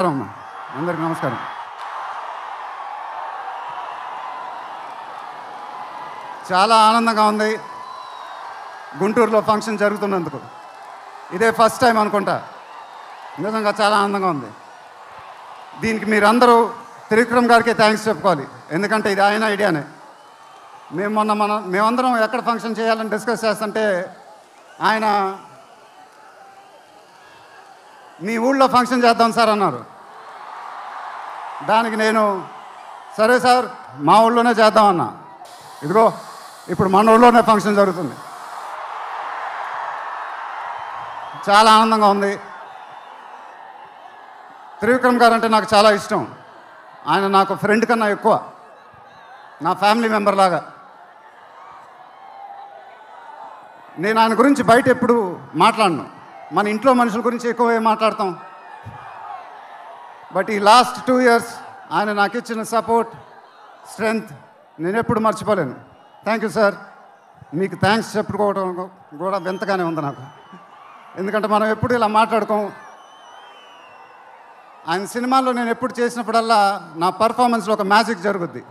అందరికీ నమస్కారం. చాలా ఆనందంగా ఉంది గుంటూరులో ఫంక్షన్ జరుగుతున్నందుకు. ఇదే ఫస్ట్ టైం అనుకుంటా. నిజంగా చాలా ఆనందంగా ఉంది. దీనికి మీరందరూ త్రివిక్రమ్ గారికి థ్యాంక్స్ చెప్పుకోవాలి. ఎందుకంటే ఇది ఆయన ఐడియానే. మేమందరం ఎక్కడ ఫంక్షన్ చేయాలని డిస్కస్ చేస్తుంటే ఆయన మీ ఊళ్ళో ఫంక్షన్ చేద్దాం సార్ అన్నారు. దానికి నేను సరే సార్ మా ఊళ్ళోనే చేద్దామన్నా. ఇదిగో ఇప్పుడు మన ఊళ్ళోనే ఫంక్షన్ జరుగుతుంది. చాలా ఆనందంగా ఉంది. త్రివిక్రమ్ గారు అంటే నాకు చాలా ఇష్టం. ఆయన నాకు ఫ్రెండ్ కన్నా ఎక్కువ, నా ఫ్యామిలీ మెంబర్ లాగా. నేను ఆయన గురించి బయట ఎప్పుడు మాట్లాడను. మన ఇంట్లో మనుషుల గురించి ఎక్కువ మాట్లాడతాం. బట్ ఈ లాస్ట్ 2 years ఆయన నాకు ఇచ్చిన సపోర్ట్, స్ట్రెంగ్త్ నేను ఎప్పుడు మర్చిపోలేను. Thank you sir. మీకు థ్యాంక్స్ చెప్పుకోవడం కూడా వింతగానే ఉంది నాకు. ఎందుకంటే మనం ఎప్పుడు ఇలా మాట్లాడుకోం. ఆయన సినిమాల్లో నేను ఎప్పుడు చేసినప్పుడల్లా నా పర్ఫార్మెన్స్లో ఒక మ్యాజిక్ జరుగుద్ది.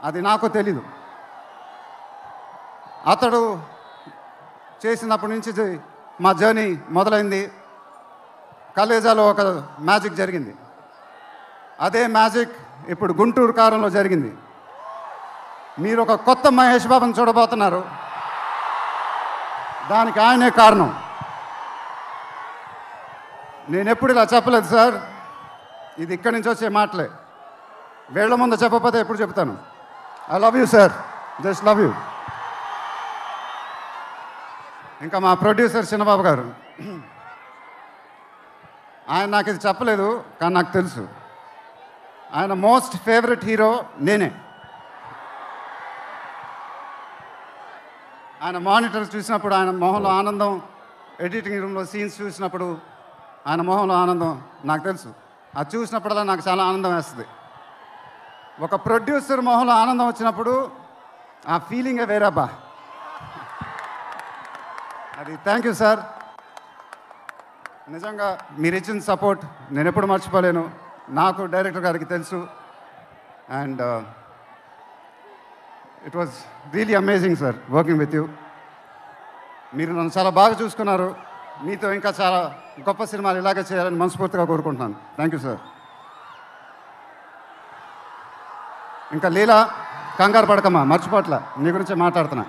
అది నాకు తెలీదు. అతడు చేసినప్పటి నుంచి మా జర్నీ మొదలైంది. కలేజాలో ఒక మ్యాజిక్ జరిగింది. అదే మ్యాజిక్ ఇప్పుడు గుంటూరు కారంలో జరిగింది. మీరు ఒక కొత్త మహేష్ బాబుని చూడబోతున్నారు. దానికి ఆయనే కారణం. నేను ఎప్పుడు ఇలా చెప్పలేదు సార్. ఇది ఇక్కడి నుంచి వచ్చే మాటలే. వేళ్ల ముందు చెప్పకపోతే ఎప్పుడు చెప్తాను. I love you sir, just love you. ఇంకా మా ప్రొడ్యూసర్ చిన్నబాబు గారు, ఆయన నాకు ఇది చెప్పలేదు కానీ నాకు తెలుసు. ఆయన మోస్ట్ ఫేవరెట్ హీరో నేనే. ఆయన మానిటర్ చూసినప్పుడు ఆయన మొహంలో ఆనందం, ఎడిటింగ్ రూమ్లో సీన్స్ చూసినప్పుడు ఆయన మొహంలో ఆనందం నాకు తెలుసు. అది చూసినప్పుడల్లా నాకు చాలా ఆనందం వేస్తుంది. ఒక ప్రొడ్యూసర్ మొహంలో ఆనందం వచ్చినప్పుడు ఆ ఫీలింగే వేరేబ్బా. అది థ్యాంక్ యూ సార్. నిజంగా మీరు ఇచ్చిన సపోర్ట్ నేను ఎప్పుడు మర్చిపోలేను. నాకు డైరెక్టర్ గారికి తెలుసు. And it was really amazing sir working with you. మీరు నన్ను చాలా బాగా చూసుకున్నారు. మీతో ఇంకా చాలా గొప్ప సినిమాలు ఇలాగే చేయాలని మనస్ఫూర్తిగా కోరుకుంటున్నాను. Thank you sir. ఇంకా లీలా, కంగారు పడకమ్మా, మర్చిపోట్లా, నీ గురించే మాట్లాడుతున్నా.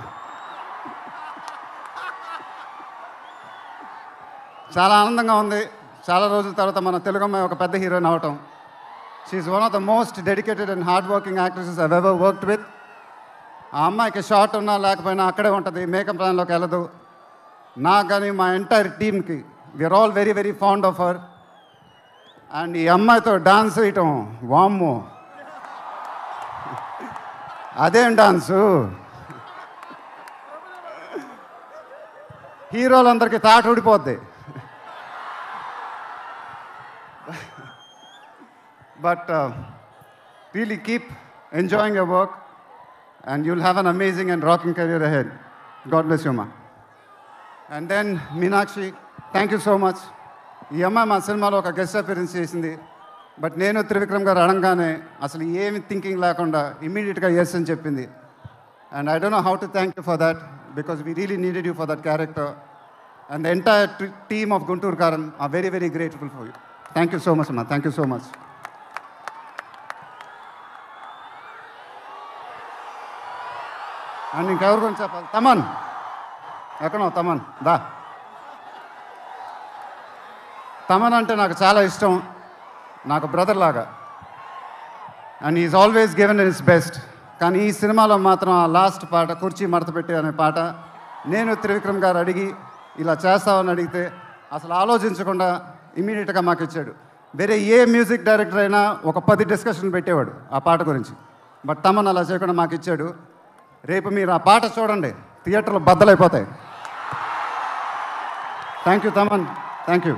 చాలా ఆనందంగా ఉంది. చాలా రోజుల తర్వాత మన తెలుగు అమ్మాయి ఒక పెద్ద హీరోయిన్ అవటం. She's one of the most dedicated and hard working actresses I've ever worked with. ఆ అమ్మాయికి షార్ట్ ఉన్నా లేకపోయినా అక్కడే ఉంటుంది, మేకప్ ప్లాన్లోకి వెళ్ళదు. నాకు కానీ మా ఎంటైర్ టీమ్కి we are all very very fond of her. And ఈ అమ్మాయితో డాన్స్ వేయటం, వామ్మో అదేం డాన్సు. హీరోలందరికీ తాట ఊడిపోద్ది. But really keep enjoying your work and you'll have an amazing and rocking career ahead. God bless you, ma. And then Meenakshi, thank you so much. ఈ అమ్మాయి మా సినిమాలో ఒక గెస్ట్ అపియరెన్స్ చేసింది. బట్ నేను త్రివిక్రమ్ గారు అడగగానే అసలు ఏమి థింకింగ్ లేకుండా ఇమ్మీడియట్గా ఎస్ అని చెప్పింది. And I don't know how to thank you for that because we really needed you for that character. And the entire team of Guntur Karam are very very grateful for you. Thank you so much అమ్మా. Thank you so much. And ఇంకెవరి గురించి చెప్పాలి? తమన్ ఎక్కడో, తమన్ దా. తమన్ అంటే నాకు చాలా ఇష్టం, నాకు బ్రదర్ లాగా. And is always given his best. కానీ ఈ సినిమాలో మాత్రం ఆ లాస్ట్ పాట, కుర్చీ మడతపెట్టి అనే పాట, నేను త్రివిక్రమ్ గారు అడిగి ఇలా చేస్తామని అడిగితే అసలు ఆలోచించకుండా ఇమీడియట్గా మాకు ఇచ్చాడు. వేరే ఏ మ్యూజిక్ డైరెక్టర్ అయినా ఒక 10 డిస్కషన్ పెట్టేవాడు ఆ పాట గురించి. బట్ తమన్ అలా చేయకుండా మాకు ఇచ్చాడు. రేపు మీరు ఆ పాట చూడండి, థియేటర్లో బద్దలైపోతాయి. Thank you Thaman, thank you.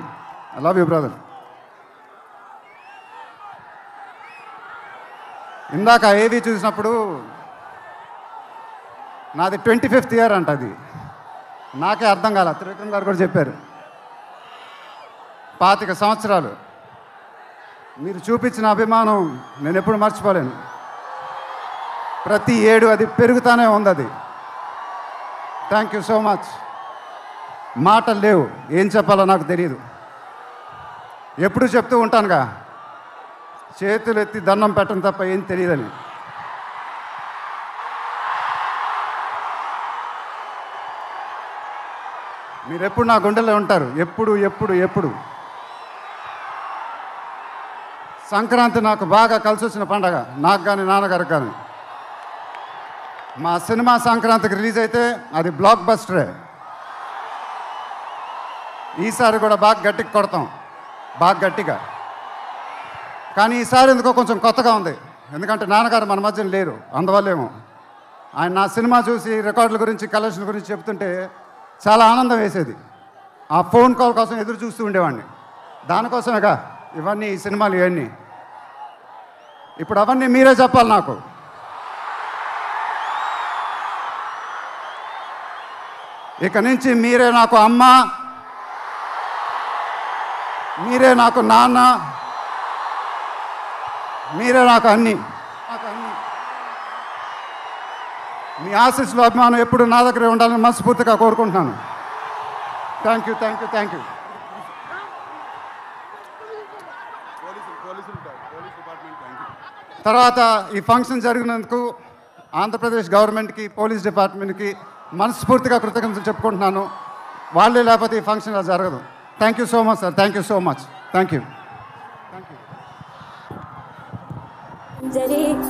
I love you brother. ఇందాక ఏవి చూసినప్పుడు నాది 25th year అంట. అది నాకే అర్థం కాల. త్రివిక్రమ్ గారు కూడా చెప్పారు 25 సంవత్సరాలు. మీరు చూపించిన అభిమానం నేను ఎప్పుడు మర్చిపోలేను. ప్రతి ఏడు అది పెరుగుతూనే ఉంది. అది థ్యాంక్ యూ సో మచ్. మాటలు లేవు, ఏం చెప్పాలో నాకు తెలియదు. ఎప్పుడు చెప్తూ ఉంటానుగా, చేతులు ఎత్తి దండం పెట్టడం తప్ప ఏం తెలియదని. మీరు ఎప్పుడు నా గుండెలో ఉంటారు, ఎప్పుడు ఎప్పుడు ఎప్పుడు. సంక్రాంతి నాకు బాగా కలిసి వచ్చిన పండగ, నాకు కానీ నాన్నగారికి కానీ. మా సినిమా సంక్రాంతికి రిలీజ్ అయితే అది బ్లాక్ బస్టరే. ఈసారి కూడా బాగా గట్టిగా కొడతాం, బాగా గట్టిగా. కానీ ఈసారి ఎందుకో కొంచెం కొత్తగా ఉంది, ఎందుకంటే నాన్నగారు మన మధ్యన లేరు, అందువల్లేమో. ఆయన నా సినిమా చూసి రికార్డుల గురించి కలెక్షన్ గురించి చెప్తుంటే చాలా ఆనందం వేసేది. ఆ ఫోన్ కాల్ కోసం ఎదురు చూస్తూ ఉండేవాడిని. దానికోసమేగా ఇవన్నీ, ఈ సినిమాలు ఇవన్నీ. ఇప్పుడు అవన్నీ మీరే చెప్పాలి నాకు. ఇక నుంచి మీరే నాకు అమ్మ, మీరే నాకు నాన్న, మీరే నాకు అన్నీ. మీ ఆశీస్సులు, అభిమానం ఎప్పుడు నా దగ్గరే ఉండాలని మనస్ఫూర్తిగా కోరుకుంటున్నాను. Thank you, thank you, thank you. తర్వాత ఈ ఫంక్షన్ జరిగినందుకు ఆంధ్రప్రదేశ్ గవర్నమెంట్కి, పోలీస్ డిపార్ట్మెంట్కి మనస్ఫూర్తిగా కృతజ్ఞతలు చెప్పుకుంటున్నాను. వాళ్ళే లేకపోతే ఈ ఫంక్షన్ అలా జరగదు. Thank you so much sir, thank you so much, thank you.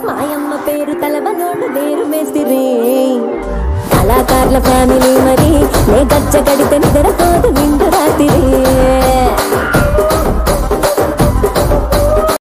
మాయమ్మ పేరు తలవనోడు వేరు మేస్తిరి, కళాకారుల ఫ్యామిలీ మరి నే గచ్చ కడితే నిద్రపోదు నిండు రాత్రి.